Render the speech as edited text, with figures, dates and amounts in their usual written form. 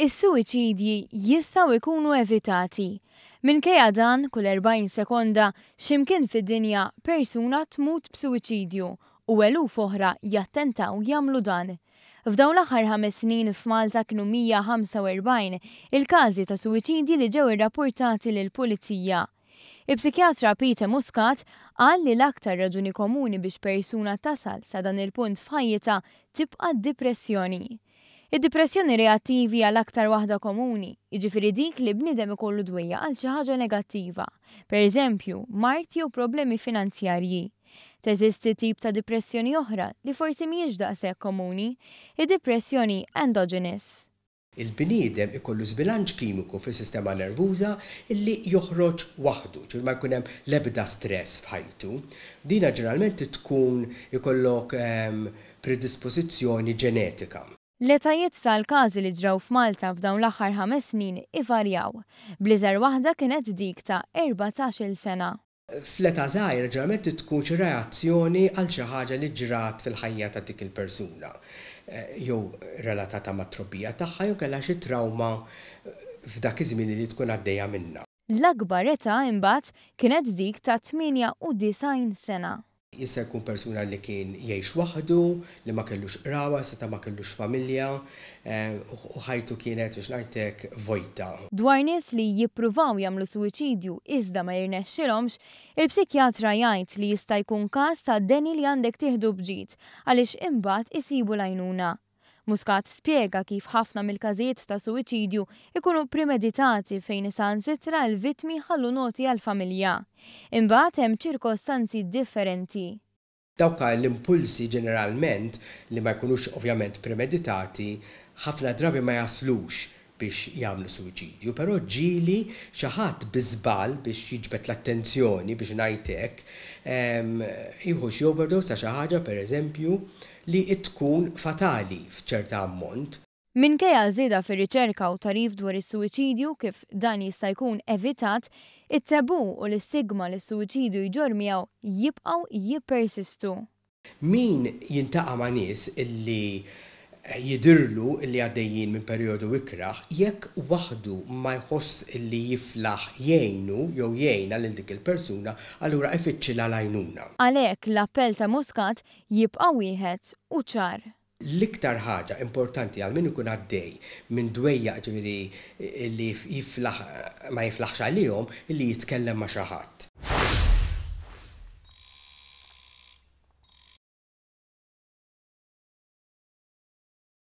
Is-suwiċidji jistgħu jkunu evitati. Minkejja dan kull 40 sekonda x'imkien fid-dinja persuna tmut b'suwiċidju u eluf oħra jattentaw jagħmlu dan. F'dawn l-aħħar 5 snin f'Malta kienu 145 il-każi ta' suwiċidji li ġew irrappurtati lill-Pulizija. Il-psikjatra Peter Muscat qal li l-aktar raġuni komuni biex persuna tasal sa dan il-punt f'ħajjitha tibqa' d-depressjoni. Id-depressjoni reattivi għal aktar waħda komuni, jiġifieri dik li bniedem ikollu dwejja għal xi ħaġa negattiva, pereżempju mart jew problemi finanzjarji. Teżisti tip ta' depressjoni oħra li forsi mhijiex daqshekk komuni, id-depressjoni endogenous. Il-bniedem ikollu żbilanċ kimiku fis-sistema nervuża illi joħroġ waħdu, ġifieri ma jkun hemm l-ebda stress f'ħajtu. Dina ġeneralment tkun ikollok predispożizzjoni ġenetika. L-etajiet tal-każi li ġraw f'Malta f'dawn l-aħħar 5 snin ivarjaw. Bl-iżgħar waħda kienet dik ta' 14-il sena. Fl-età żgħira ġeneralment tkun xi reazzjoni għal xi ħaġa li ġrat fil-ħajja ta' dik il-persuna. Jew relatata mat-trobbija tagħha jew kellha xi trauma f'dak iż-żmien li tkun għaddejja minnha. L-akbar età imbagħad kienet dik ta' 98 sena. Jista' jkun persuna li kien jgħix waħdu, li ma kellux qrawa, seta' ma kellux familja, u ħajtu kienet biex ngħidlek vojta. Dwar nies li jippruvaw jagħmlu suwiċidju iżda ma jirnexxilhomx, il-psikjatra jgħid li jista' jkun każ ta' deni li għandek tieħdu bġid għaliex imbagħad isibu l-għajnuna. Muscat spjega kif ħafna mill-każijiet ta' suwiċidju ikunu premeditati fejn sansitra l-vittmi ħallu noti għall-familja. Imbagħad hemm ċirkostanzi differenti. Dawk l-impulsi ġeneralment li ma jkunux ovvjament premeditati ħafna drabi ma jaslux biex jagħmlu suwiċidju, però ġieli xi ħadd biżball biex jiġbed l-attenzjoni biex ngħidlek jieħu xi overdose ta' xi ħaġa pereżempju li tkun fatali f'ċerta ammont. Minkejja żieda fir-riċerka u tarif dwar is-suwiċidju kif dan jista' jkun evitat, it-tabu u l-istigma li s-suwiċidju jġor miegħu jibqgħu jippersistu. Min jintaqa' ma' nies illi jidirlu illi għaddejjin minn perjodu ikraħ, jekk waħdu ma jħoss illi jiflaħ jgħinu jew jgħinha lil dik il-persuna, allura ifittxilha l-għajnuna. Għalhekk l-appell ta' Muscat jibqa' wieħed u ċar. L-iktar ħaġa importanti għal min ikun għaddej minn dwejja ġifieri li ma jiflaħx għalihom illi jitkellem ma' xi ħadd.